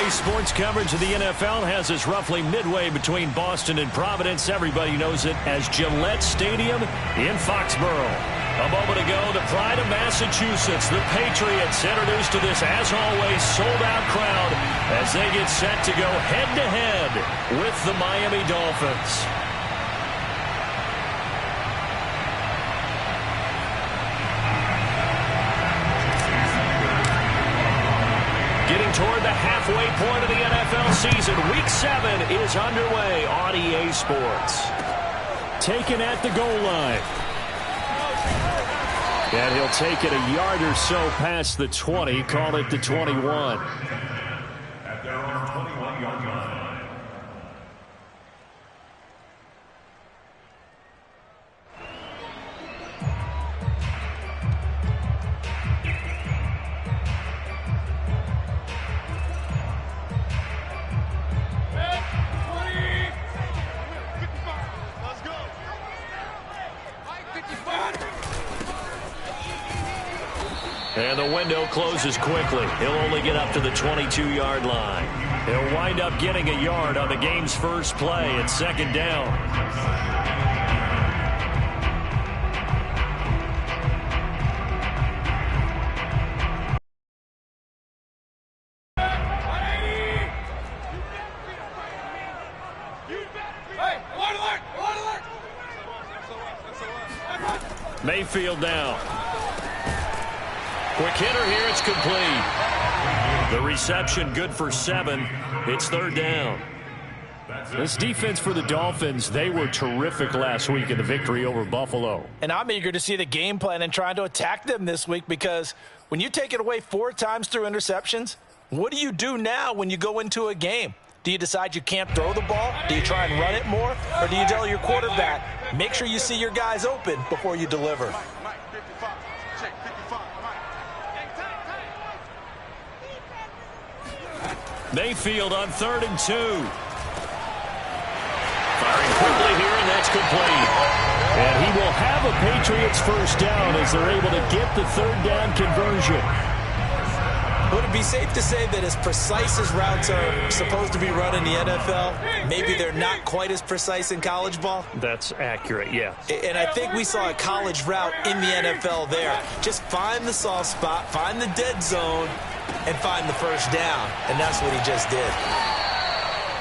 Today's sports coverage of the NFL has us roughly midway between Boston and Providence. Everybody knows it as Gillette Stadium in Foxborough. A moment ago, the pride of Massachusetts, the Patriots, introduced to this, as always, sold-out crowd as they get set to go head-to-head with the Miami Dolphins. Getting toward the halfway point of the NFL season, Week 7 is underway on EA Sports. Taken at the goal line. And he'll take it a yard or so past the 20, call it the 21. At their own 21-yard line. And the window closes quickly. He'll only get up to the 22-yard line. He'll wind up getting a yard on the game's first play at second down. Mayfield now. Quick hitter here, it's complete. The reception good for 7. It's third down. This defense for the Dolphins, they were terrific last week in the victory over Buffalo. And I'm eager to see the game plan and trying to attack them this week, because when you take it away 4 times through interceptions, what do you do now when you go into a game? Do you decide you can't throw the ball? Do you try and run it more? Or do you tell your quarterback, make sure you see your guys open before you deliver? Mayfield on 3rd and 2. Firing quickly here, and that's complete. And he will have a Patriots first down as they're able to get the third down conversion. Would it be safe to say that as precise as routes are supposed to be run in the NFL, maybe they're not quite as precise in college ball? That's accurate, yeah. And I think we saw a college route in the NFL there. Just find the soft spot, find the dead zone, and find the first down. And that's what he just did.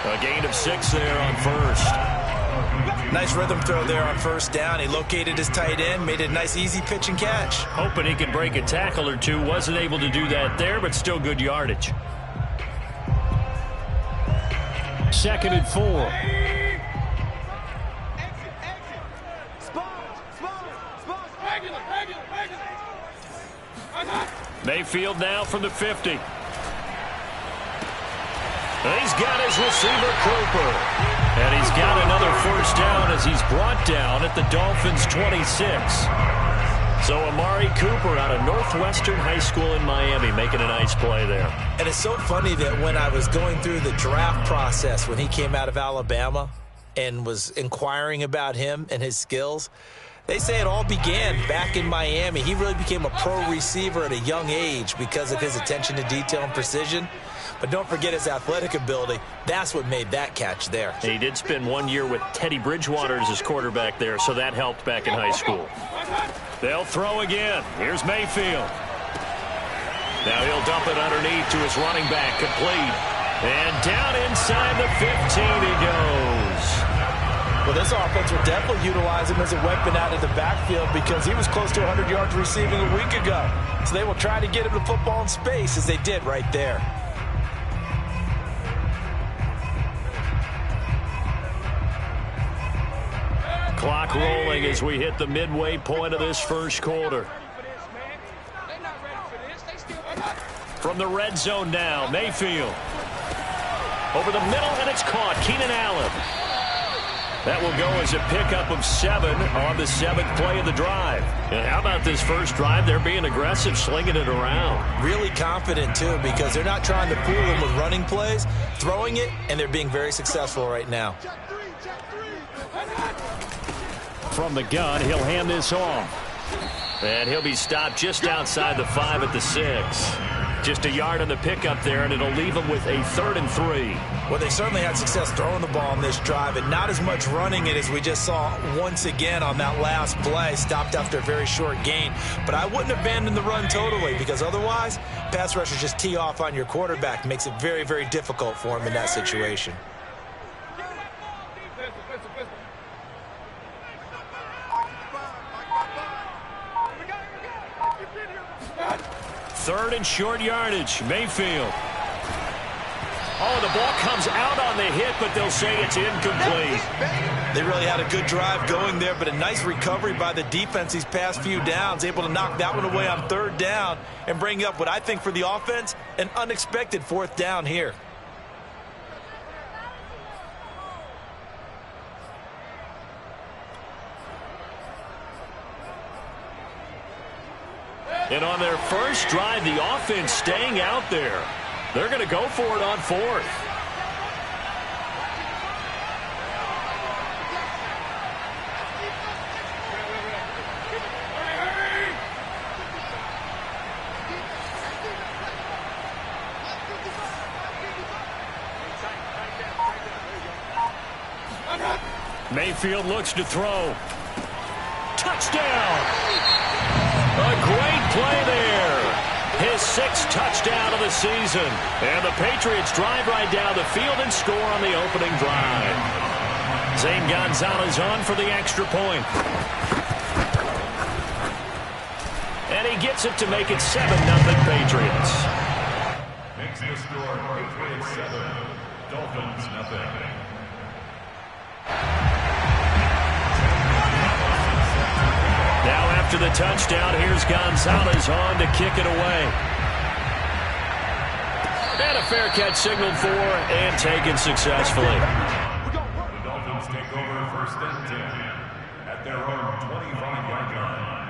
A gain of 6 there on first. Nice rhythm throw there on first down. He located his tight end, made it a nice easy pitch and catch. Hoping he could break a tackle or two. Wasn't able to do that there, but still good yardage. 2nd and 4. Mayfield now from the 50. He's got his receiver, Cooper. And he's got another first down as he's brought down at the Dolphins' 26. So Amari Cooper out of Northwestern High School in Miami making a nice play there. And it's so funny that when I was going through the draft process when he came out of Alabama and was inquiring about him and his skills, they say it all began back in Miami. He really became a pro receiver at a young age because of his attention to detail and precision. But don't forget his athletic ability. That's what made that catch there. And he did spend 1 year with Teddy Bridgewater as his quarterback there, so that helped back in high school. They'll throw again. Here's Mayfield. Now he'll dump it underneath to his running back, complete. And down inside the 15 he goes. Well, this offense will definitely utilize him as a weapon out of the backfield because he was close to 100 yards receiving a week ago. So they will try to get him the football in space as they did right there. Clock rolling as we hit the midway point of this first quarter. From the red zone now, Mayfield. Over the middle, and it's caught. Keenan Allen. That will go as a pickup of 7 on the 7th play of the drive. And how about this first drive? They're being aggressive, slinging it around. Really confident, too, because they're not trying to fool them with running plays, throwing it, and they're being very successful right now. From the gun, he'll hand this off. And he'll be stopped just outside the 5 at the 6. Just a yard on the pickup there, and it'll leave them with a 3rd and 3. Well, they certainly had success throwing the ball on this drive, and not as much running it as we just saw once again on that last play. Stopped after a very short gain. But I wouldn't abandon the run totally, because otherwise, pass rushers just tee off on your quarterback. Makes it very, very difficult for him in that situation. Third and short yardage. Mayfield. Oh, the ball comes out on the hit, but they'll say it's incomplete. They really had a good drive going there, but a nice recovery by the defense these past few downs. Able to knock that one away on 3rd down and bring up what I think for the offense, an unexpected 4th down here. And on their first drive, the offense staying out there. They're going to go for it on 4th. Mayfield looks to throw. Touchdown! A great play there. His 6th touchdown of the season. And the Patriots drive right down the field and score on the opening drive. Zane Gonzalez on for the extra point. And he gets it to make it 7-0 Patriots. Makes the score Patriots 7, Dolphins nothing. Now after the touchdown, here's Gonzalez on to kick it away. And a fair catch signaled for and taken successfully. The Dolphins take over 1st and 10 at their own 25-yard line.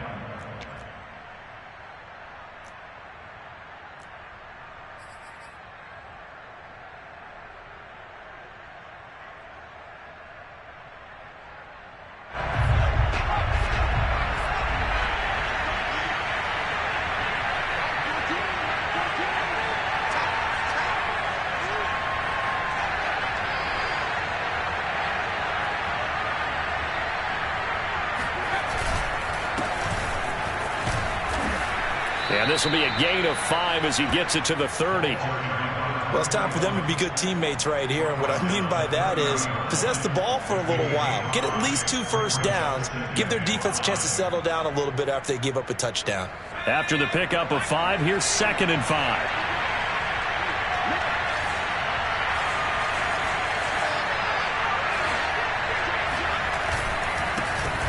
And this will be a gain of 5 as he gets it to the 30. Well, it's time for them to be good teammates right here. And what I mean by that is possess the ball for a little while. Get at least 2 first downs. Give their defense a chance to settle down a little bit after they give up a touchdown. After the pickup of 5, here's 2nd and 5.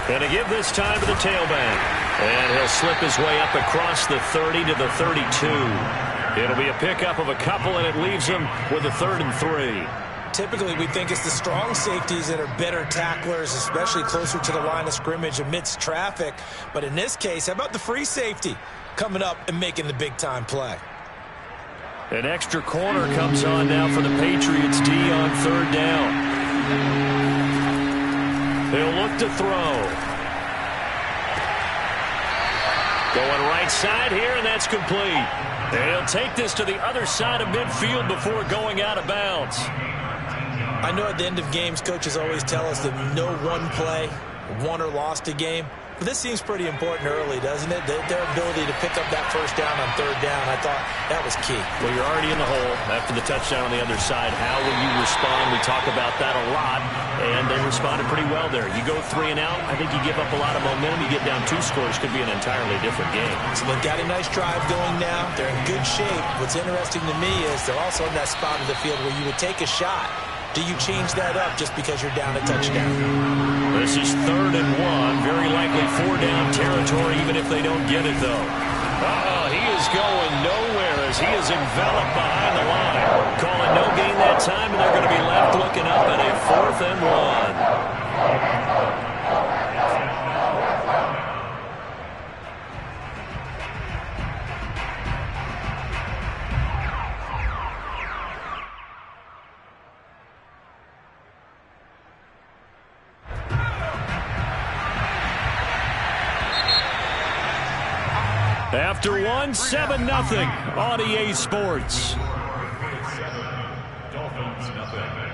And to give this time to the tailback. And he'll slip his way up across the 30 to the 32. It'll be a pickup of a couple, and it leaves him with a 3rd and 3. Typically, we think it's the strong safeties that are better tacklers, especially closer to the line of scrimmage amidst traffic. But in this case, how about the free safety coming up and making the big-time play? An extra corner comes on now for the Patriots D on 3rd down. They'll look to throw. Going right side here, and that's complete. And he'll take this to the other side of midfield before going out of bounds. I know at the end of games, coaches always tell us that no one play won or lost a game. But this seems pretty important early, doesn't it? Their ability to pick up that first down on 3rd down, I thought that was key. Well, you're already in the hole after the touchdown on the other side. How will you respond? We talk about that a lot, and they responded pretty well there. You go 3 and out, I think you give up a lot of momentum. You get down 2 scores, could be an entirely different game. So they've got a nice drive going now. They're in good shape. What's interesting to me is they're also in that spot of the field where you would take a shot. Do you change that up just because you're down a touchdown? This is 3rd and 1. Very likely 4-down territory, even if they don't get it, though. He is going nowhere as he is enveloped behind the line. Calling no gain that time, and they're going to be left looking up at a 4th and 1. After one, 7-0 on EA Sports. Dolphins nothing.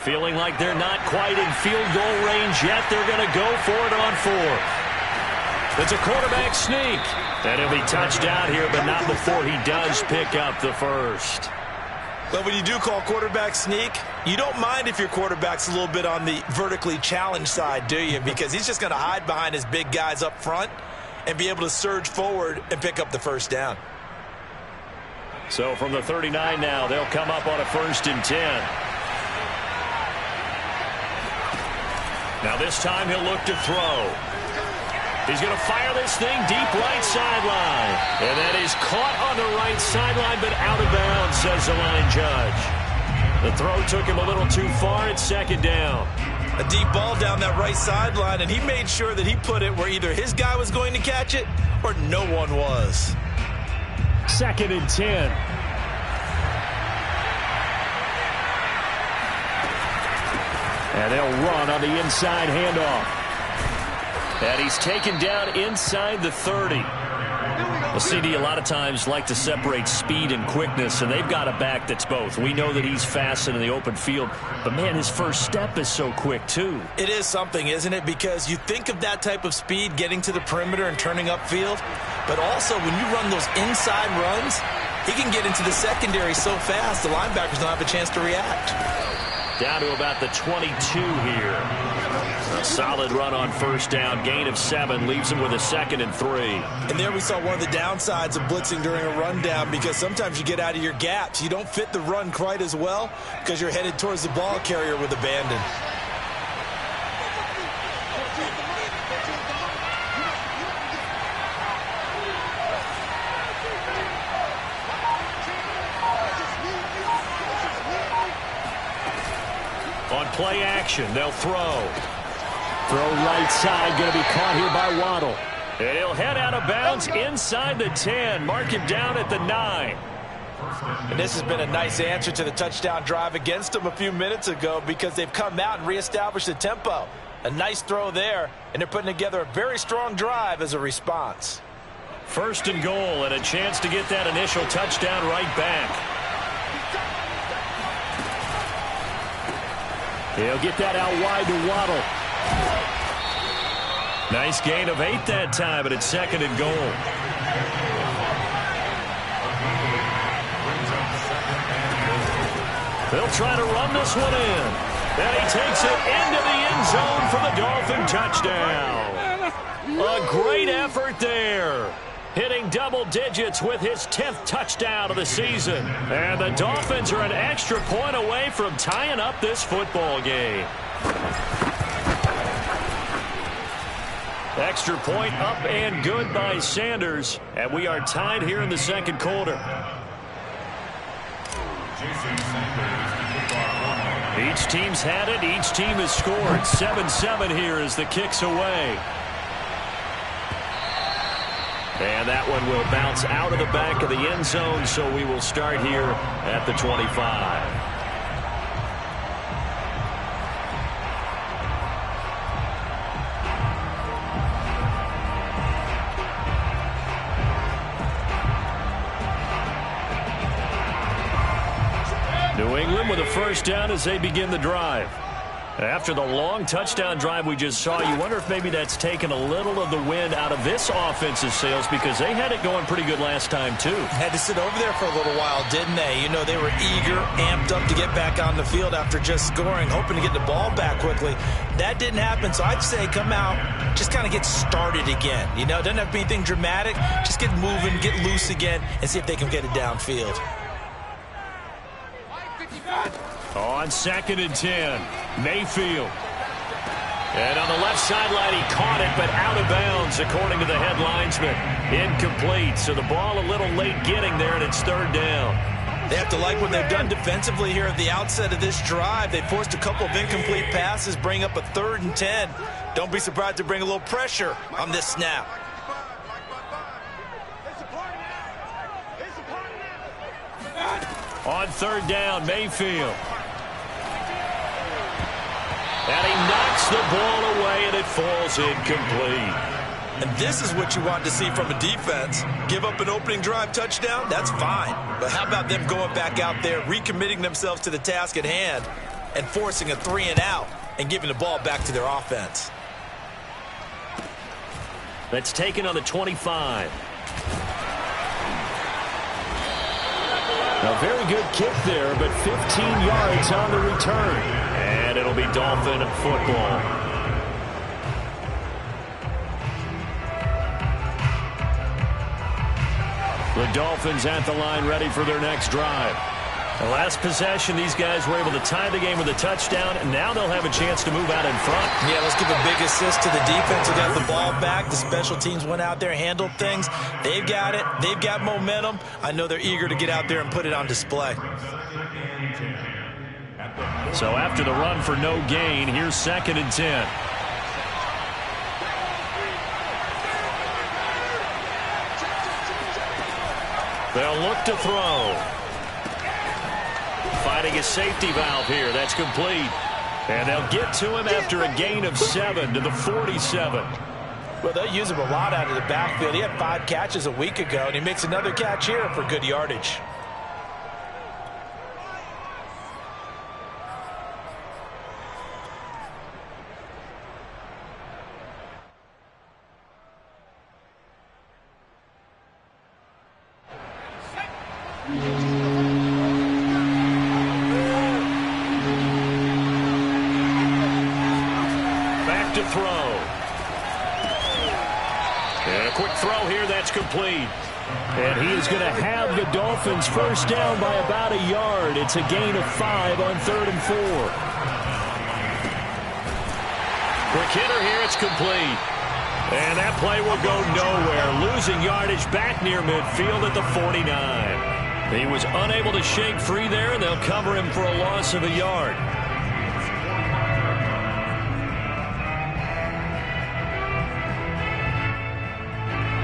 Feeling like they're not quite in field goal range yet. They're going to go for it on fourth. It's a quarterback sneak. And he'll be touched out here, but not before he does pick up the first. But when you do call quarterback sneak, you don't mind if your quarterback's a little bit on the vertically challenged side, do you? Because he's just going to hide behind his big guys up front and be able to surge forward and pick up the first down. So from the 39 now, they'll come up on a 1st and 10. Now this time he'll look to throw. He's going to fire this thing deep right sideline. And that is caught on the right sideline, but out of bounds, says the line judge. The throw took him a little too far. It's 2nd down. A deep ball down that right sideline, and he made sure that he put it where either his guy was going to catch it or no one was. 2nd and 10. And they'll run on the inside handoff. And he's taken down inside the 30. The CD a lot of times like to separate speed and quickness, and they've got a back that's both. We know that he's fast in the open field, but, man, his first step is so quick, too. It is something, isn't it? Because you think of that type of speed getting to the perimeter and turning upfield, but also when you run those inside runs, he can get into the secondary so fast the linebackers don't have a chance to react. Down to about the 22 here. A solid run on 1st down. Gain of 7 leaves him with a 2nd and 3. And there we saw one of the downsides of blitzing during a rundown, because sometimes you get out of your gaps. You don't fit the run quite as well because you're headed towards the ball carrier with abandon. On play action, they'll throw. Throw right side, going to be caught here by Waddle. And he'll head out of bounds inside the 10. Mark him down at the 9. And this has been a nice answer to the touchdown drive against them a few minutes ago, because they've come out and reestablished the tempo. A nice throw there, and they're putting together a very strong drive as a response. 1st and goal, and a chance to get that initial touchdown right back. He'll get that out wide to Waddle. Nice gain of 8 that time, but it's 2nd and goal. They'll try to run this one in. And he takes it into the end zone for the Dolphin touchdown. A great effort there. Hitting double digits with his 10th touchdown of the season. And the Dolphins are an extra point away from tying up this football game. Extra point up and good by Sanders. And we are tied here in the 2nd quarter. Each team's had it. Each team has scored. 7-7 here as the kick's away. And that one will bounce out of the back of the end zone, so we will start here at the 25. New England with a 1st down as they begin the drive. After the long touchdown drive we just saw, you wonder if maybe that's taken a little of the wind out of this offensive sails, because they had it going pretty good last time, too. Had to sit over there for a little while, didn't they? You know, they were eager, amped up to get back on the field after just scoring, hoping to get the ball back quickly. That didn't happen, so I'd say come out, just kind of get started again. You know, doesn't have to be anything dramatic. Just get moving, get loose again, and see if they can get it downfield. On 2nd and 10, Mayfield. And on the left sideline, he caught it, but out of bounds, according to the head linesman. Incomplete, so the ball a little late getting there, and it's 3rd down. They have to like what they've done defensively here at the outset of this drive. They forced a couple of incomplete passes, bring up a 3rd and 10. Don't be surprised to bring a little pressure on this snap. On 3rd down, Mayfield. And he knocks the ball away, and it falls incomplete. And this is what you want to see from a defense. Give up an opening drive touchdown, that's fine. But how about them going back out there, recommitting themselves to the task at hand, and forcing a 3-and-out and giving the ball back to their offense? That's taken on the 25. A very good kick there, but 15 yards on the return. And it'll be Dolphin football. The Dolphins at the line, ready for their next drive. The last possession, these guys were able to tie the game with a touchdown, and now they'll have a chance to move out in front. Yeah, let's give a big assist to the defense who got the ball back. The special teams went out there, handled things. They've got it. They've got momentum. I know they're eager to get out there and put it on display. So after the run for no gain, here's 2nd and 10. They'll look to throw. Finding a safety valve here. That's complete. And they'll get to him after a gain of 7 to the 47. Well, they'll use him a lot out of the backfield. He had 5 catches a week ago, and he makes another catch here for good yardage. Back to throw. And a quick throw here, that's complete. And he is going to have the Dolphins first down by about a yard. It's a gain of 5 on 3rd and 4. Quick hitter here, it's complete. And that play will go nowhere. Losing yardage back near midfield at the 49. He was unable to shake free there, and they'll cover him for a loss of a yard.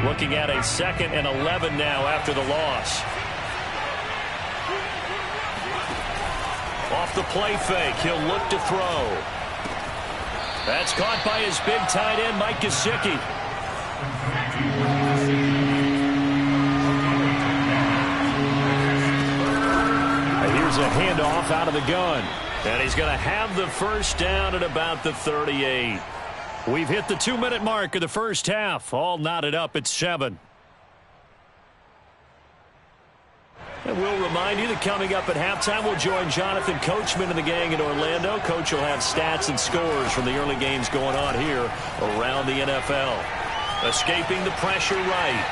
Looking at a 2nd and 11 now after the loss. Off the play fake, he'll look to throw. That's caught by his big tight end, Mike Gesicki. Here's a handoff out of the gun. And he's going to have the first down at about the 38. We've hit the 2-minute mark of the first half. All knotted up at 7. And we'll remind you that coming up at halftime, we'll join Jonathan Coachman and the gang in Orlando. Coach will have stats and scores from the early games going on here around the NFL. Escaping the pressure right.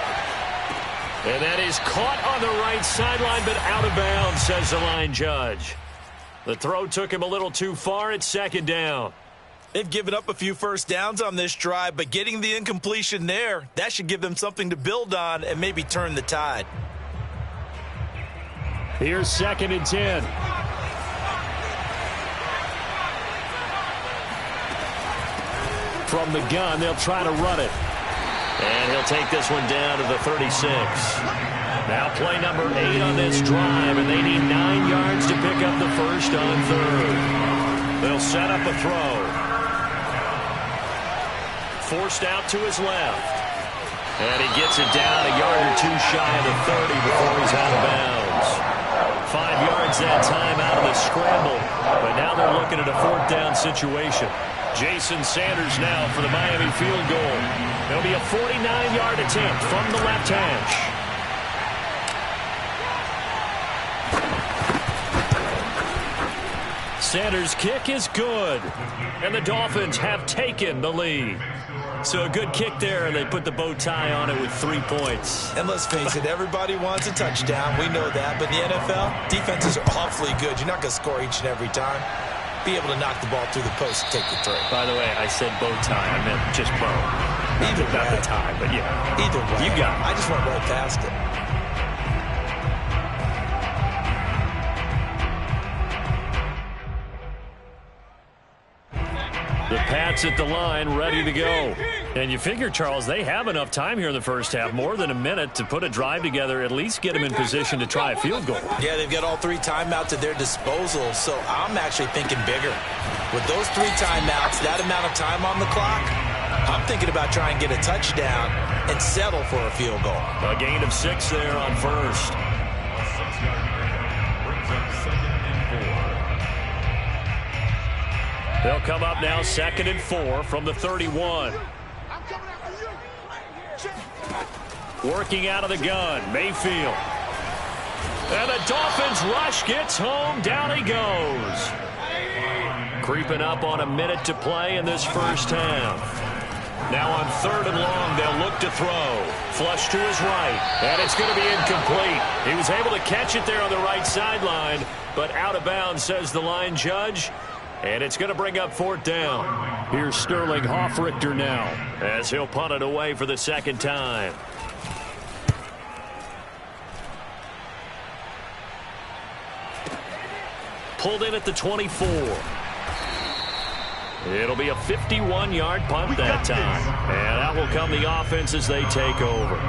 And that is caught on the right sideline, but out of bounds, says the line judge. The throw took him a little too far. It's 2nd down. They've given up a few first downs on this drive, but getting the incompletion there, that should give them something to build on and maybe turn the tide. Here's 2nd and 10. From the gun, they'll try to run it. And he'll take this one down to the 36. Now play number 8 on this drive, and they need 9 yards to pick up the first on 3rd. They'll set up a throw. Forced out to his left. And he gets it down a yard or 2 shy of the 30 before he's out of bounds. 5 yards that time out of the scramble. But now they're looking at a 4th down situation. Jason Sanders now for the Miami field goal. It'll be a 49-yard attempt from the left hash. Sanders' kick is good. And the Dolphins have taken the lead. So a good kick there, and they put the bow tie on it with 3 points. And let's face it, everybody wants a touchdown. We know that. But in the NFL, defenses are awfully good. You're not going to score each and every time. Be able to knock the ball through the post and take the throw. By the way, I said bow tie. I meant just bow. Either not way. the tie, but yeah. Either way. You got it. I just went right past it. The Pats at the line, ready to go. And you figure, Charles, they have enough time here in the first half, more than a minute, to put a drive together, at least get them in position to try a field goal. Yeah, they've got all 3 timeouts at their disposal, so I'm actually thinking bigger. With those 3 timeouts, that amount of time on the clock, I'm thinking about trying to get a touchdown and settle for a field goal. A gain of 6 there on first. They'll come up now 2nd and 4 from the 31. Working out of the gun, Mayfield. And the Dolphins rush gets home. Down he goes. Creeping up on a minute to play in this first half. Now on 3rd and long, they'll look to throw. Flush to his right, and it's going to be incomplete. He was able to catch it there on the right sideline, but out of bounds, says the line judge. And it's going to bring up 4th down. Here's Sterling Hoffrichter now, as he'll punt it away for the 2nd time. Pulled in at the 24. It'll be a 51-yard punt that time. And out will come the offense as they take over.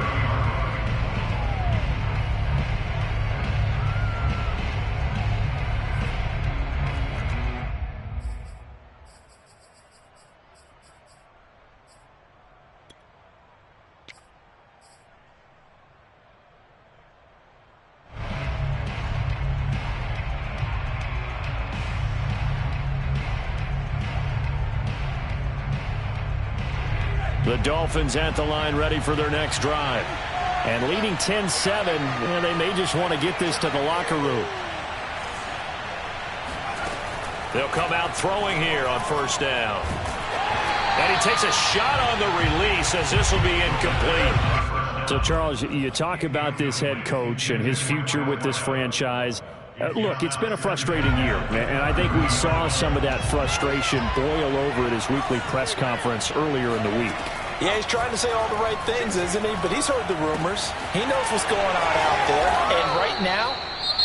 The Dolphins at the line ready for their next drive. And leading 10-7, they may just want to get this to the locker room. They'll come out throwing here on 1st down. And he takes a shot on the release as this will be incomplete. So, Charles, you talk about this head coach and his future with this franchise. Look, it's been a frustrating year, and I think we saw some of that frustration boil over at his weekly press conference earlier in the week. Yeah, he's trying to say all the right things, isn't he? But he's heard the rumors. He knows what's going on out there. And right now,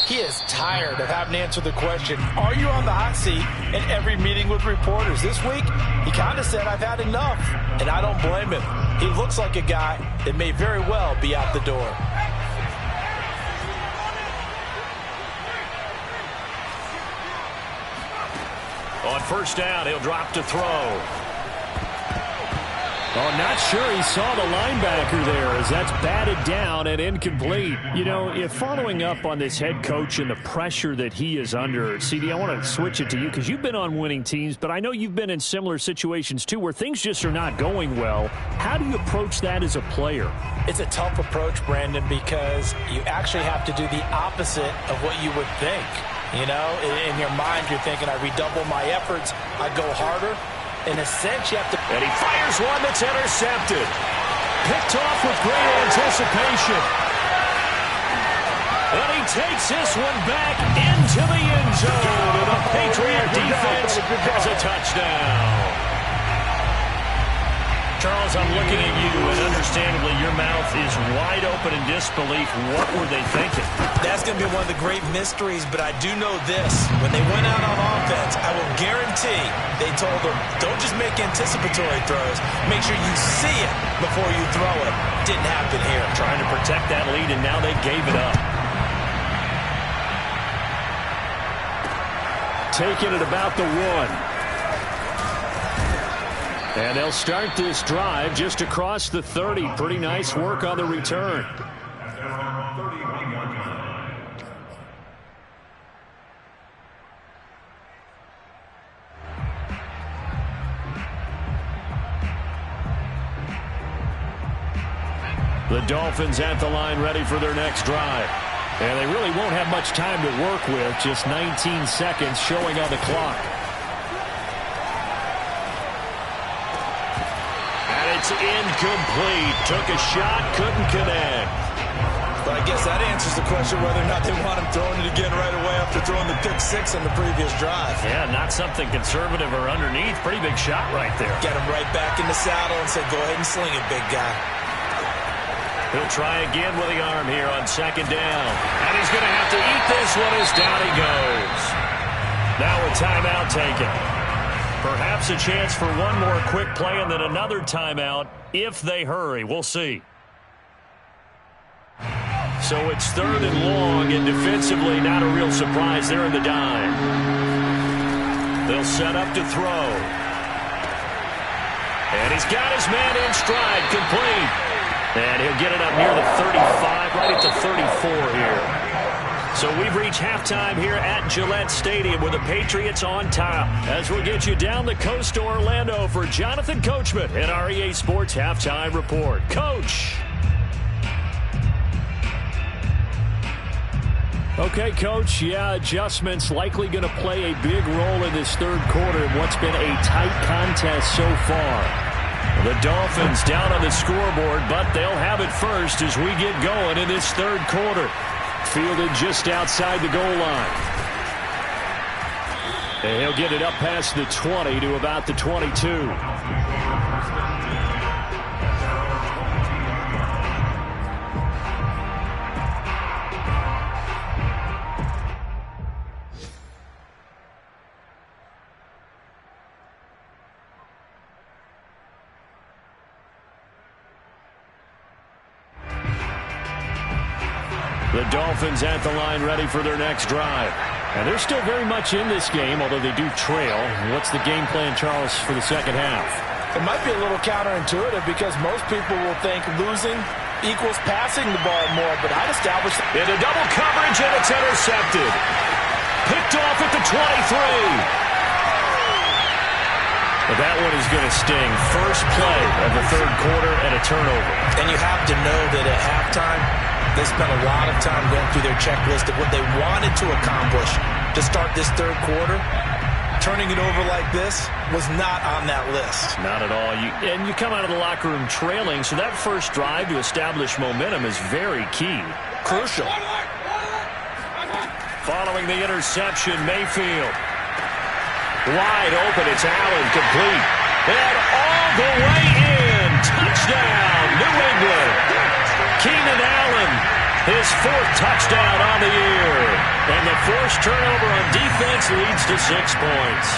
he is tired of having to answer the question, are you on the hot seat in every meeting with reporters? This week, he kind of said, I've had enough. And I don't blame him. He looks like a guy that may very well be out the door. On 1st down, he'll drop to throw. Oh, not sure he saw the linebacker there as that's batted down and incomplete. You know, if following up on this head coach and the pressure that he is under, CD, I want to switch it to you because you've been on winning teams, but I know you've been in similar situations too where things just are not going well. How do you approach that as a player? It's a tough approach, Brandon, because you actually have to do the opposite of what you would think. You know, in your mind, you're thinking, I redouble my efforts, I go harder. In a sense, you have to... And he fires one that's intercepted. Picked off with great anticipation. And he takes this one back into the end zone. And the Patriot defense has a touchdown. Charles, I'm looking at you, and understandably, your mouth is wide open in disbelief. What were they thinking? That's going to be one of the great mysteries, but I do know this. When they went out on offense, I will guarantee they told them, don't just make anticipatory throws. Make sure you see it before you throw it. Didn't happen here. Trying to protect that lead, and now they gave it up. Taking it about the 1. And they'll start this drive just across the 30. Pretty nice work on the return. The Dolphins at the line ready for their next drive. And they really won't have much time to work with. Just 19 seconds showing on the clock. It's incomplete. Took a shot, couldn't connect. But I guess that answers the question whether or not they want him throwing it again right away after throwing the pick 6 on the previous drive. Yeah, not something conservative or underneath. Pretty big shot right there. Get him right back in the saddle and say, go ahead and sling it, big guy. He'll try again with the arm here on 2nd down. And he's going to have to eat this one as down he goes. Now a timeout taken. Perhaps a chance for one more quick play and then another timeout if they hurry. We'll see. So it's 3rd and long, and defensively not a real surprise. They're in the dime. They'll set up to throw. And he's got his man in stride, complete. And he'll get it up near the 35, right at the 34 here. So we've reached halftime here at Gillette Stadium with the Patriots on top. As we'll get you down the coast to Orlando for Jonathan Coachman and our EA Sports Halftime Report. Coach. Okay, Coach, yeah, adjustments likely going to play a big role in this third quarter in what's been a tight contest so far. The Dolphins down on the scoreboard, but they'll have it first as we get going in this third quarter. Fielded just outside the goal line. And he'll get it up past the 20 to about the 22. The Dolphins at the line ready for their next drive. And they're still very much in this game, although they do trail. What's the game plan, Charles, for the second half? It might be a little counterintuitive because most people will think losing equals passing the ball more, but I'd establish into double coverage, and it's intercepted. Picked off at the 23. But that one is going to sting. First play of the third quarter and a turnover. And you have to know that at halftime, they spent a lot of time going through their checklist of what they wanted to accomplish to start this third quarter. Turning it over like this was not on that list. Not at all. And you come out of the locker room trailing, so that first drive to establish momentum is very key. Crucial. Following the interception, Mayfield. Wide open, it's Allen, complete. And all the way in. Touchdown, New England. Keenan Allen, his 4th touchdown on the year. And the forced turnover on defense leads to 6 points.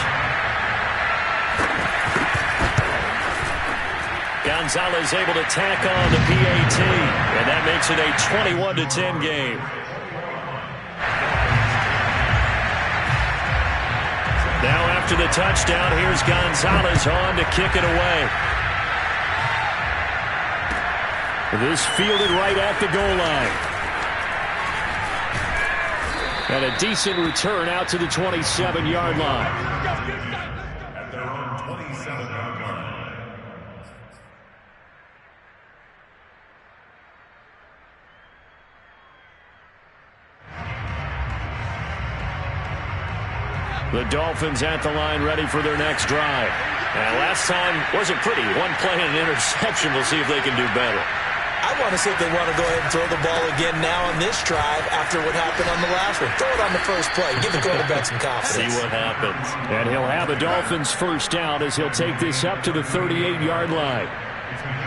Gonzalez able to tack on the PAT. And that makes it a 21-10 game. Now after the touchdown, here's Gonzalez on to kick it away. This fielded right at the goal line. And a decent return out to the 27-yard line. At their own 27-yard line. The Dolphins at the line ready for their next drive. And last time wasn't pretty. One play and an interception. We'll see if they can do better. I want to see if they want to go ahead and throw the ball again now on this drive after what happened on the last one. Throw it on the first play. Give the quarterback some confidence. See what happens. And he'll have the Dolphins first down as he'll take this up to the 38-yard line.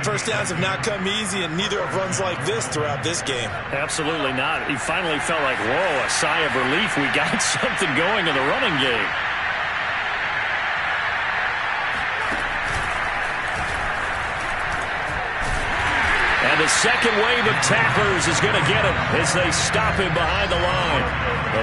first downs have not come easy, and neither have runs like this throughout this game. Absolutely not. He finally felt like, whoa, a sigh of relief. We got something going in the running game. And the second wave of tacklers is going to get him as they stop him behind the line.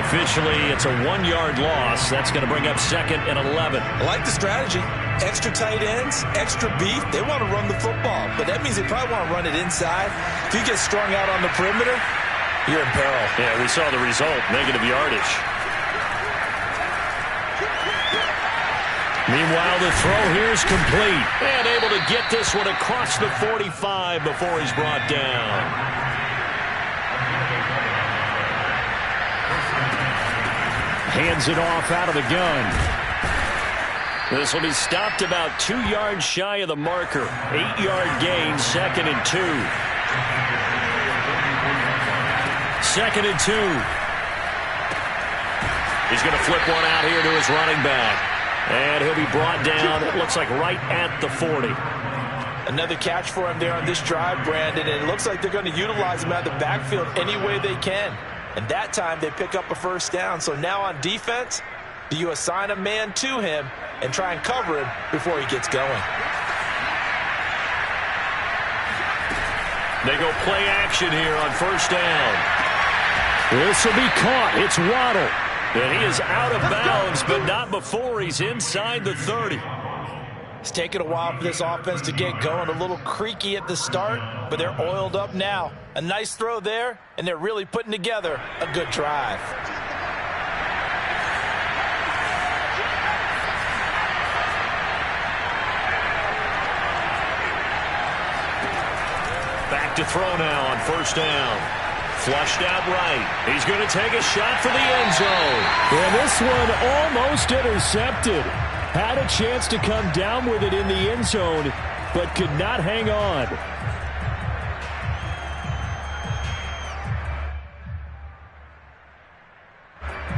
Officially, it's a 1-yard loss. That's going to bring up 2nd and 11. I like the strategy. Extra tight ends, extra beef. They want to run the football, but that means they probably want to run it inside. If you get strung out on the perimeter, you're in peril. Yeah, we saw the result, negative yardage. Meanwhile, the throw here is complete. And able to get this one across the 45 before he's brought down. Hands it off out of the gun. This will be stopped about 2 yards shy of the marker. 8-yard gain, 2nd and 2. 2nd and 2. He's going to flip one out here to his running back. And he'll be brought down, it looks like, right at the 40. Another catch for him there on this drive, Brandon, and it looks like they're going to utilize him out of the backfield any way they can. And that time they pick up a first down. So now on defense, Do you assign a man to him and try and cover him before he gets going? They go play action here on first down. This will be caught. It's Waddle. And he is out of bounds, but not before he's inside the 30. It's taken a while for this offense to get going. A little creaky at the start, but they're oiled up now. A nice throw there, and they're really putting together a good drive. Back to throw now on first down. Flushed out right. He's going to take a shot for the end zone. And this one almost intercepted. Had a chance to come down with it in the end zone, but could not hang on.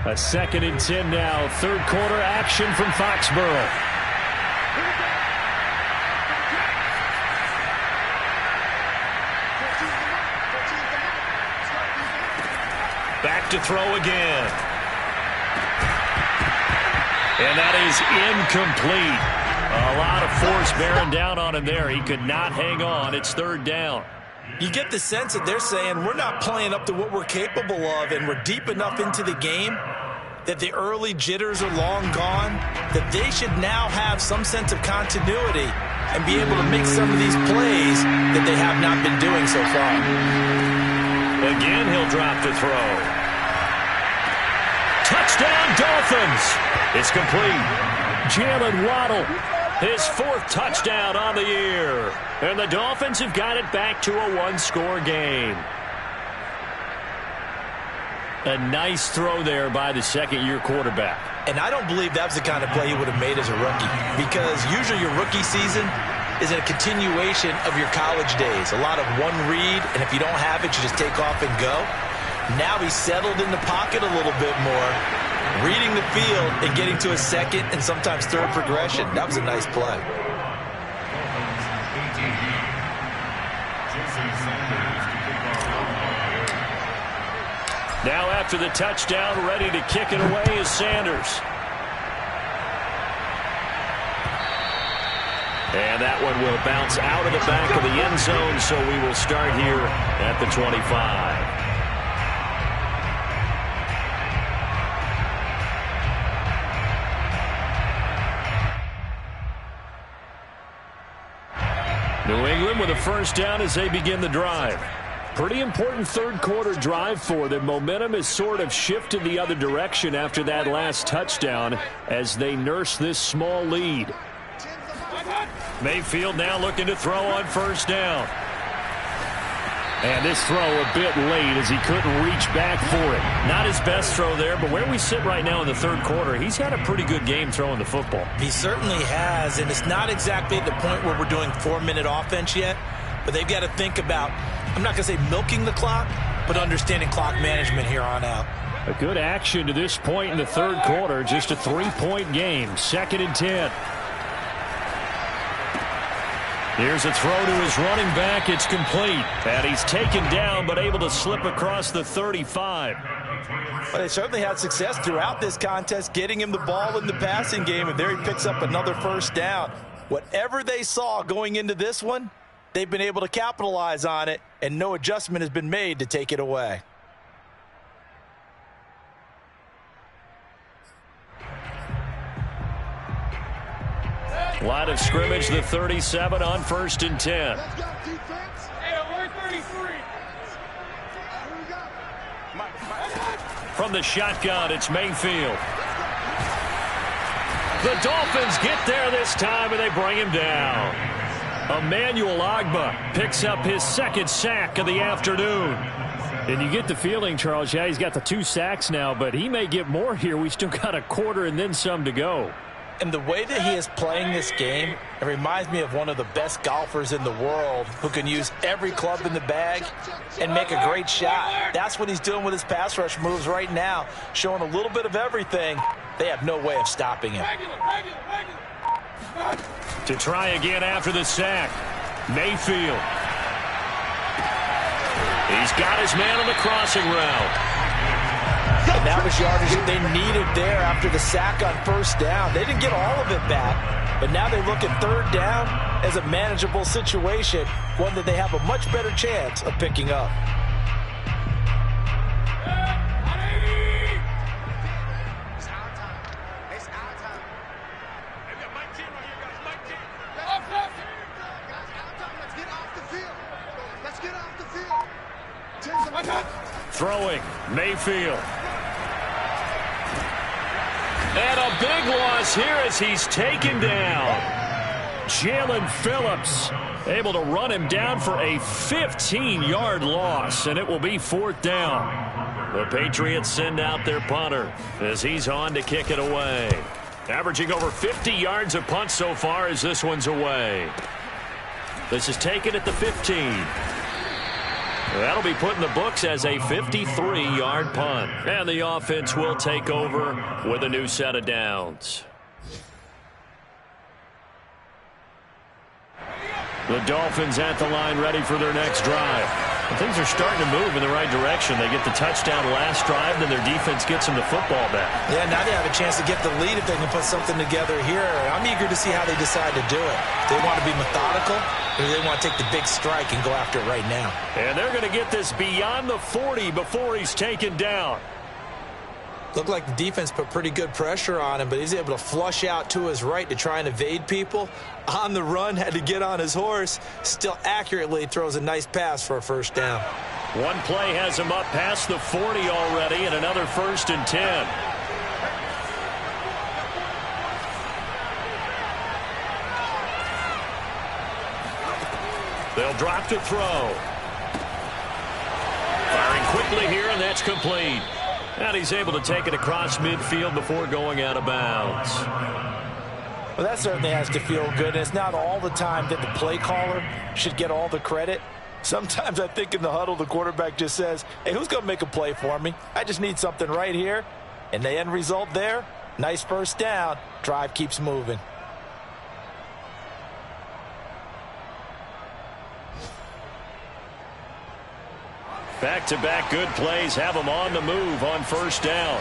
A 2nd and 10 now. Third quarter action from Foxborough. Back to throw again. And that is incomplete. A lot of force bearing down on him there. He could not hang on. It's 3rd down. You get the sense that they're saying we're not playing up to what we're capable of, and we're deep enough into the game that the early jitters are long gone, that they should now have some sense of continuity and be able to make some of these plays that they have not been doing so far. Again, he'll drop the throw. Touchdown, Dolphins. It's complete. Jalen Waddle. His 4th touchdown on the year. And the Dolphins have got it back to a 1-score game. A nice throw there by the second-year quarterback. And I don't believe that's the kind of play he would have made as a rookie, because usually your rookie season is a continuation of your college days. A lot of one read, and if you don't have it, you just take off and go. Now he's settled in the pocket a little bit more, reading the field and getting to a second and sometimes third progression. That was a nice play. Now after the touchdown, ready to kick it away is Sanders. And that one will bounce out of the back of the end zone, so we will start here at the 25. New England with a first down as they begin the drive. Pretty important third quarter drive for them. Momentum has sort of shifted the other direction after that last touchdown as they nurse this small lead. Mayfield now looking to throw on first down. And this throw a bit late as he couldn't reach back for it. Not his best throw there, but where we sit right now in the third quarter, he's had a pretty good game throwing the football. He certainly has, and it's not exactly at the point where we're doing 4-minute offense yet, but they've got to think about, I'm not going to say milking the clock, but understanding clock management here on out. A good action to this point in the third quarter, just a 3-point game, 2nd and 10. Here's a throw to his running back. It's complete. And he's taken down but able to slip across the 35. Well, they certainly had success throughout this contest getting him the ball in the passing game, and there he picks up another first down. Whatever they saw going into this one, they've been able to capitalize on it, and no adjustment has been made to take it away. Line of scrimmage, the 37 on 1st and 10. From the shotgun, it's Mayfield. The Dolphins get there this time, and they bring him down. Emmanuel Ogbah picks up his 2nd sack of the afternoon. And you get the feeling, Charles, yeah, he's got the 2 sacks now, but he may get more here. We still got a quarter and then some to go. And the way that he is playing this game, it reminds me of one of the best golfers in the world who can use every club in the bag and make a great shot. That's what he's doing with his pass rush moves right now, showing a little bit of everything. They have no way of stopping him. To try again after the sack, Mayfield. He's got his man on the crossing route. And that was yardage that they needed there after the sack on first down. They didn't get all of it back, but now they look at third down as a manageable situation, one that they have a much better chance of picking up. Throwing, Mayfield. And a big loss here as he's taken down. Jalen Phillips able to run him down for a 15-yard loss, and it will be fourth down. The Patriots send out their punter as he's on to kick it away. Averaging over 50 yards a punt so far as this one's away. This is taken at the 15. That'll be put in the books as a 53-yard punt. And the offense will take over with a new set of downs. The Dolphins at the line ready for their next drive. And things are starting to move in the right direction. They get the touchdown last drive, then their defense gets them the football back. Yeah, now they have a chance to get the lead if they can put something together here. I'm eager to see how they decide to do it. They want to be methodical, or they want to take the big strike and go after it right now. And they're going to get this beyond the 40 before he's taken down. Looked like the defense put pretty good pressure on him, but he's able to flush out to his right to try and evade people. On the run, had to get on his horse. Still accurately throws a nice pass for a first down. One play has him up past the 40 already, and another 1st and 10. They'll drop to throw. Firing quickly here, and that's complete. And he's able to take it across midfield before going out of bounds. Well, that certainly has to feel good. And it's not all the time that the play caller should get all the credit. Sometimes I think in the huddle, the quarterback just says, hey, who's going to make a play for me? I just need something right here. And the end result there, nice first down. Drive keeps moving. Back-to-back good plays have them on the move on first down.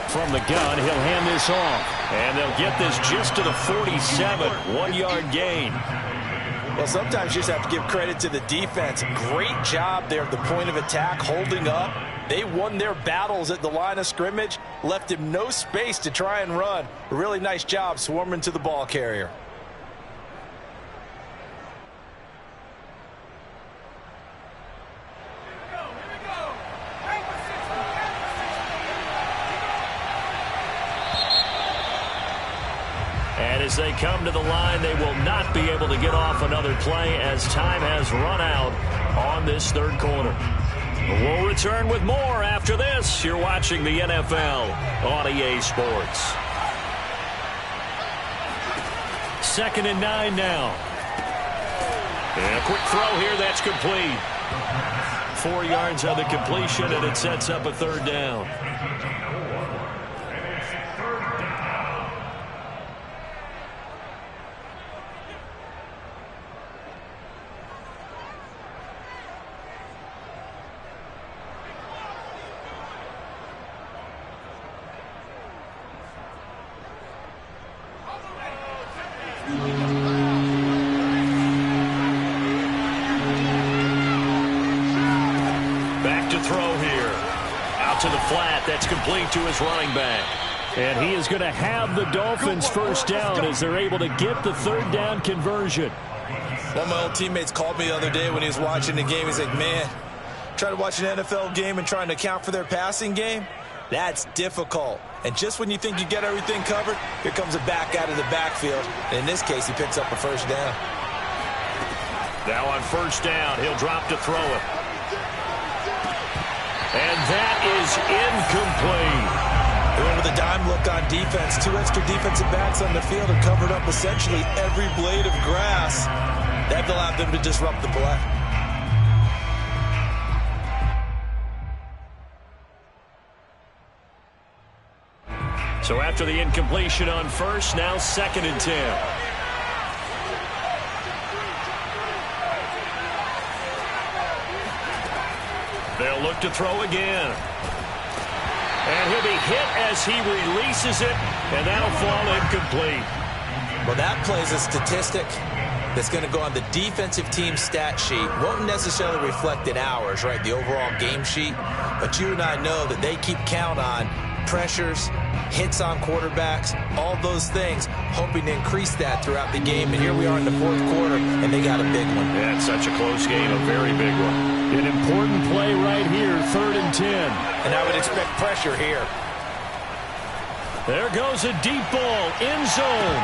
From the gun, he'll hand this off. And they'll get this just to the 47, 1-yard gain. Well, sometimes you just have to give credit to the defense. Great job there at the point of attack, holding up. They won their battles at the line of scrimmage, left him no space to try and run. A really nice job swarming to the ball carrier. And as they come to the line, they will not be able to get off another play as time has run out on this third quarter. We'll return with more after this. You're watching the NFL on EA Sports. 2nd and 9 now. And a quick throw here, that's complete. 4 yards on the completion, and it sets up a third down. Back to throw here. Out to the flat. That's complete to his running back. And he is going to have the Dolphins first down as they're able to get the third down conversion. One of my old teammates called me the other day when he was watching the game. He's like, man, trying to watch an NFL game and trying to account for their passing game, that's difficult. And just when you think you get everything covered, here comes a back out of the backfield. And in this case, he picks up a first down. Now on first down, he'll drop to throw it. And that is incomplete. They went with a dime look on defense. 2 extra defensive backs on the field and covered up essentially every blade of grass. That allowed them to disrupt the play. So after the incompletion on first, now 2nd and 10. They'll look to throw again. And he'll be hit as he releases it, and that'll fall incomplete. Well, that plays a statistic that's going to go on the defensive team stat sheet. Won't necessarily reflect in ours, right, the overall game sheet. But you and I know that they keep count on pressures, hits on quarterbacks, all those things, hoping to increase that throughout the game. And here we are in the fourth quarter, and they got a big one. Yeah, it's such a close game, a very big one. An important play right here, 3rd and 10. And I would expect pressure here. There goes a deep ball, end zone.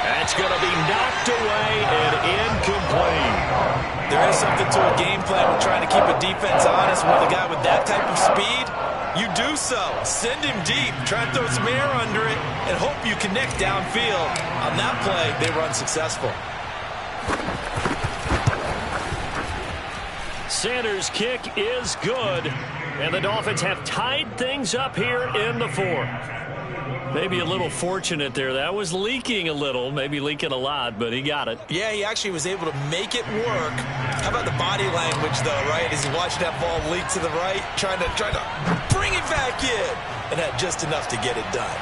That's going to be knocked away and incomplete. There is something to a game plan with trying to keep a defense honest with a guy with that type of speed. You do so. Send him deep. Try and throw some air under it and hope you connect downfield. On that play, they were unsuccessful. Sanders' kick is good, and the Dolphins have tied things up here in the 4th. Maybe a little fortunate there. That was leaking a little, maybe leaking a lot, but he got it. Yeah, he actually was able to make it work. How about the body language, though, right? As he watched that ball leak to the right, trying to bring it back in, and had just enough to get it done.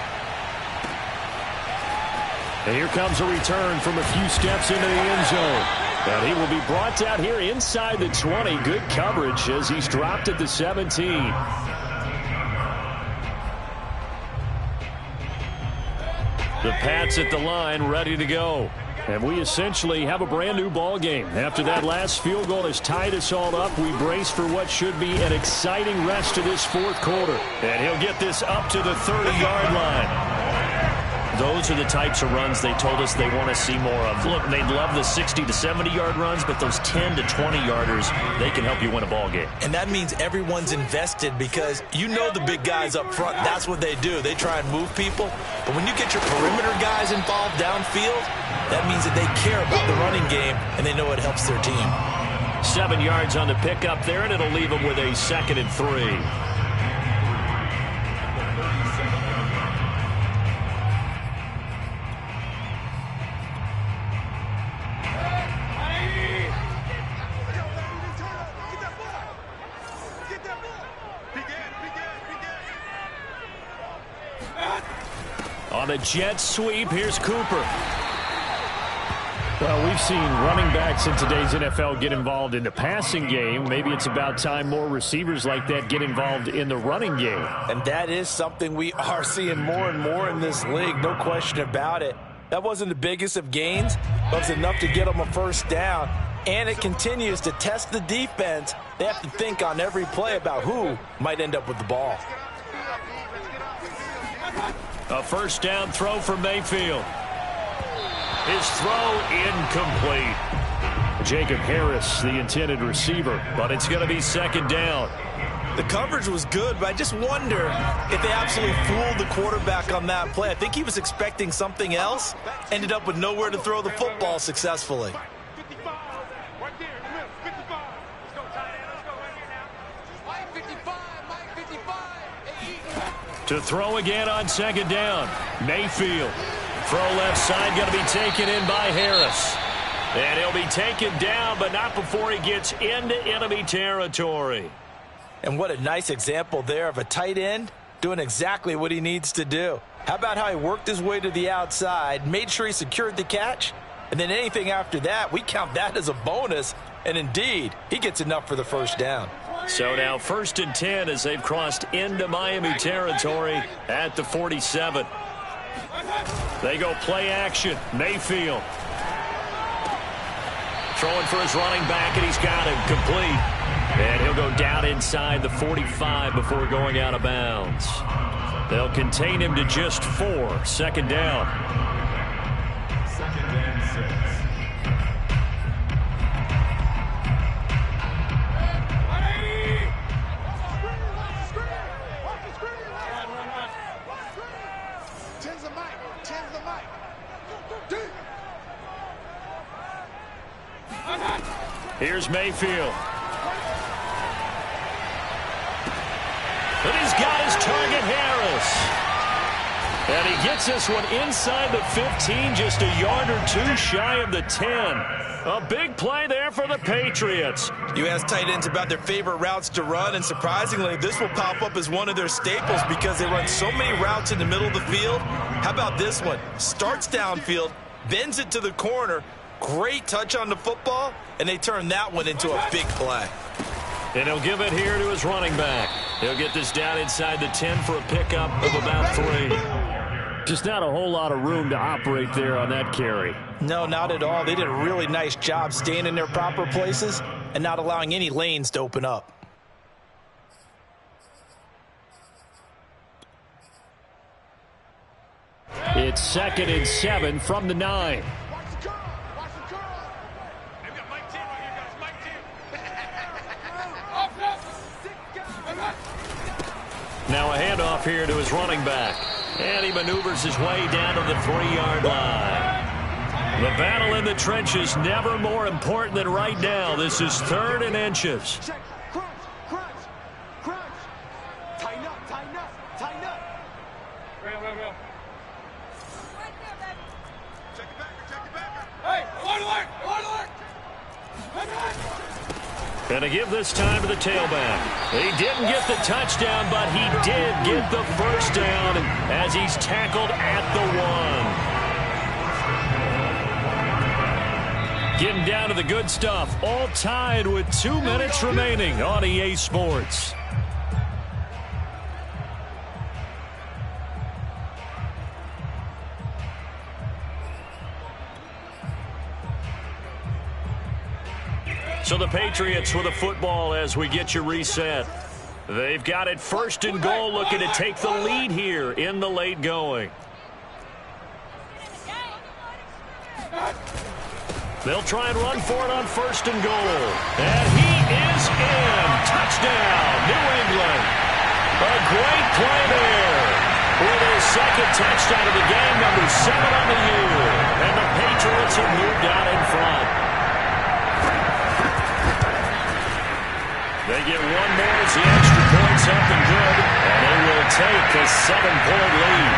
And here comes a return from a few steps into the end zone. And he will be brought down here inside the 20. Good coverage as he's dropped at the 17. The Pats at the line, ready to go. And we essentially have a brand new ball game. After that last field goal has tied us all up, we brace for what should be an exciting rest of this fourth quarter. And he'll get this up to the 30-yard line. Those are the types of runs they told us they want to see more of. Look, they'd love the 60 to 70-yard runs, but those 10 to 20-yarders, they can help you win a ball game. And that means everyone's invested because you know the big guys up front, that's what they do. They try and move people. But when you get your perimeter guys involved downfield, that means that they care about the running game and they know it helps their team. 7 yards on the pickup there, and it'll leave them with a 2nd and 3. On a jet sweep, here's Cooper. Well, we've seen running backs in today's NFL get involved in the passing game. Maybe it's about time more receivers like that get involved in the running game. And that is something we are seeing more and more in this league, no question about it. That wasn't the biggest of gains, but it was enough to get them a first down. And it continues to test the defense. They have to think on every play about who might end up with the ball. A first down throw for Mayfield. His throw incomplete. Jacob Harris, the intended receiver. But it's going to be 2nd down. The coverage was good, but I just wonder if they absolutely fooled the quarterback on that play. I think he was expecting something else. Ended up with nowhere to throw the football successfully. To throw again on 2nd down. Mayfield. Throw left side, going to be taken in by Harris. And he'll be taken down, but not before he gets into enemy territory. And what a nice example there of a tight end doing exactly what he needs to do. How about how he worked his way to the outside, made sure he secured the catch, and then anything after that, we count that as a bonus. And indeed, he gets enough for the first down. So now 1st and 10 as they've crossed into Miami territory at the 47. They go play action. Mayfield. Throwing for his running back, and he's got him complete. And he'll go down inside the 45 before going out of bounds. They'll contain him to just 4. 2nd down. 2nd and 6. Here's Mayfield. And he's got his target, Harris. And he gets this one inside the 15, just a yard or two shy of the 10. A big play there for the Patriots. You ask tight ends about their favorite routes to run, and surprisingly, this will pop up as one of their staples because they run so many routes in the middle of the field. How about this one? Starts downfield, bends it to the corner, great touch on the football, and they turn that one into a big play. And he'll give it here to his running back. He'll get this down inside the 10 for a pickup of about 3. Just not a whole lot of room to operate there on that carry. No, not at all. They did a really nice job staying in their proper places and not allowing any lanes to open up. It's 2nd and 7 from the 9. Now a handoff here to his running back. And he maneuvers his way down to the 3-yard line. The battle in the trenches never more important than right now. This is 3rd and inches. Check. Crunch. Tighten up. Real. Check it back. Hey, alert! And to give this time to the tailback. He didn't get the touchdown, but he did get the first down as he's tackled at the 1. Getting down to the good stuff. All tied with 2 minutes remaining on EA Sports. So the Patriots with a football as we get you reset. They've got it 1st and goal, looking to take the lead here in the late going. They'll try and run for it on 1st and goal. And he is in. Touchdown, New England. A great play there. With his 2nd touchdown of the game, number 7 on the year. And the Patriots have moved out in front. They get one more as the extra point's up and good, and they will take a 7-point lead.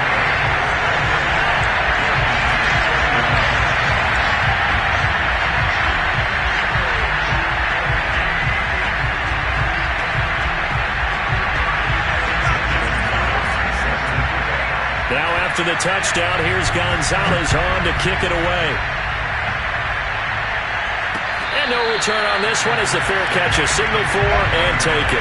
Now after the touchdown, here's Gonzalez on to kick it away. No return on this one as the fair catch is signaled for and taken.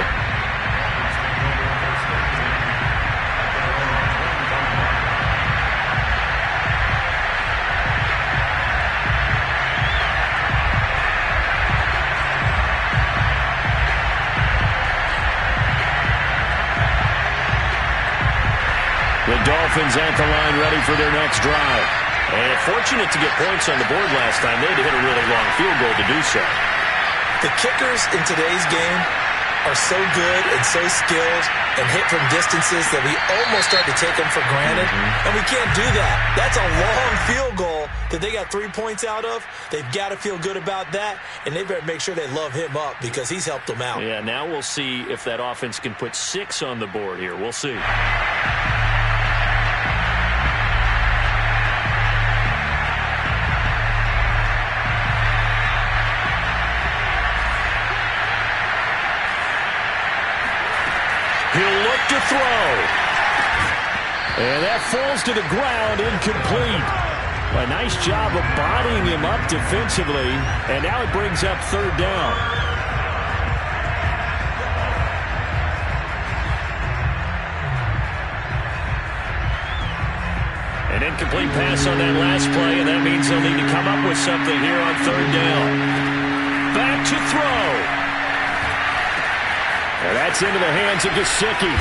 The Dolphins at the line ready for their next drive. And fortunate to get points on the board last time. They had to hit a really long field goal to do so. The kickers in today's game are so good and so skilled and hit from distances that we almost start to take them for granted. And we can't do that. That's a long field goal that they got 3 points out of. They've got to feel good about that, and they better make sure they love him up because he's helped them out. Yeah, now we'll see if that offense can put 6 on the board here. We'll see. To throw. And that falls to the ground, incomplete. A nice job of bodying him up defensively, and now it brings up 3rd down. An incomplete pass on that last play, and that means they'll need to come up with something here on 3rd down. Back to throw. And that's into the hands of Gesicki.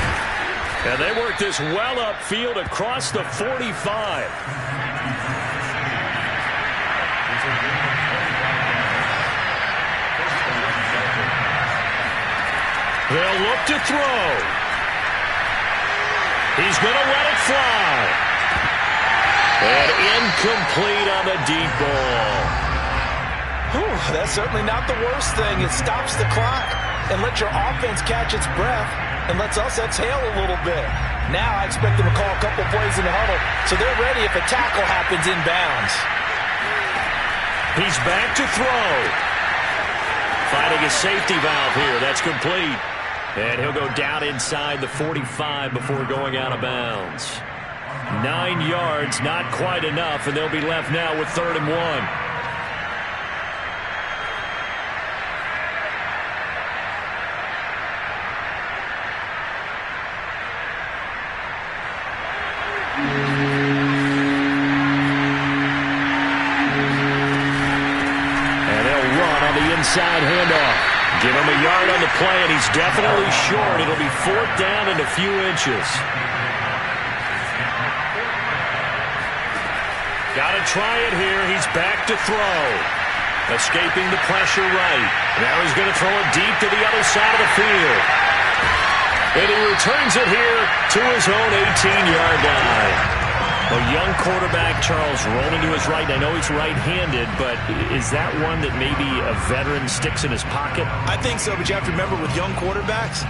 And they work this well upfield across the 45. They'll look to throw. He's going to let it fly. And incomplete on the deep ball. Whew, that's certainly not the worst thing. It stops the clock and lets your offense catch its breath and lets us exhale a little bit. Now I expect them to call a couple plays in the huddle, so they're ready if a tackle happens inbounds. He's back to throw. Finding a safety valve here. That's complete. And he'll go down inside the 45 before going out of bounds. 9 yards, not quite enough, and they'll be left now with 3rd and 1. Inside handoff. Give him a yard on the play, and he's definitely short. It'll be 4th down and a few inches. Got to try it here. He's back to throw. Escaping the pressure right. Now he's going to throw it deep to the other side of the field. And he returns it here to his own 18-yard line. A young quarterback, Charles, rolling to his right. I know he's right-handed, but is that one that maybe a veteran sticks in his pocket? I think so, but you have to remember with young quarterbacks,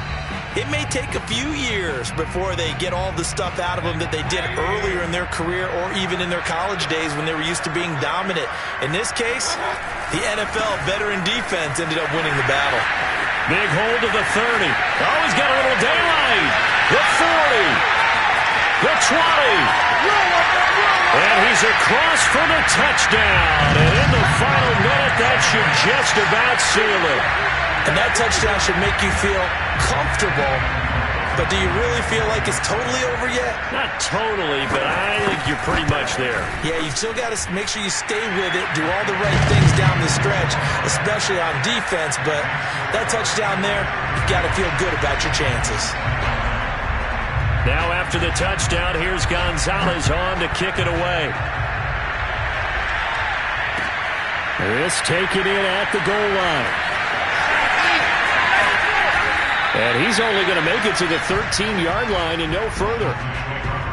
it may take a few years before they get all the stuff out of them that they did earlier in their career or even in their college days when they were used to being dominant. In this case, the NFL veteran defense ended up winning the battle. Big hold to the 30. Oh, he's got a little daylight. The 40. The 20. And he's across for the touchdown. And in the final minute, that should just about seal it. And that touchdown should make you feel comfortable. But do you really feel like it's totally over yet? Not totally, but I think you're pretty much there. Yeah, you've still got to make sure you stay with it, do all the right things down the stretch, especially on defense. But that touchdown there, you've got to feel good about your chances. Now after the touchdown, here's Gonzalez on to kick it away. This taken in at the goal line. And he's only going to make it to the 13-yard line and no further.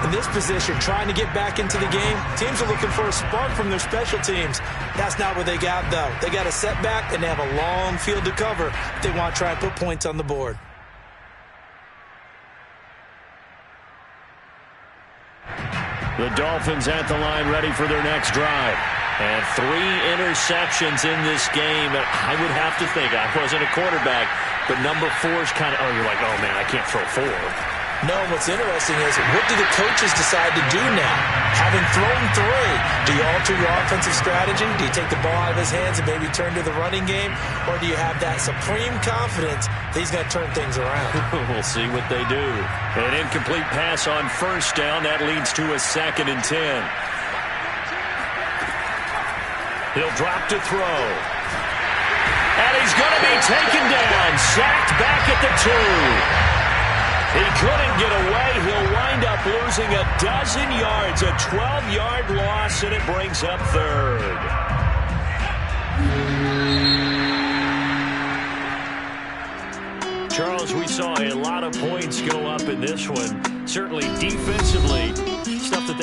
In this position, trying to get back into the game, teams are looking for a spark from their special teams. That's not what they got, though. They got a setback, and they have a long field to cover if they want to try and put points on the board. The Dolphins at the line ready for their next drive. And 3 interceptions in this game. I would have to think, I wasn't a quarterback, but number 4 is kind of, you're like, oh, man, I can't throw 4. No, what's interesting is what do the coaches decide to do now? Having thrown 3, do you alter your offensive strategy? Do you take the ball out of his hands and maybe turn to the running game? Or do you have that supreme confidence that he's going to turn things around? We'll see what they do. An incomplete pass on 1st down. That leads to a 2nd and 10. He'll drop to throw. And he's going to be taken down. Sacked back at the 2. He couldn't get away. He'll wind up losing a dozen yards, a 12-yard loss, and it brings up 3rd. Charles, we saw a lot of points go up in this one. Certainly defensively, stuff that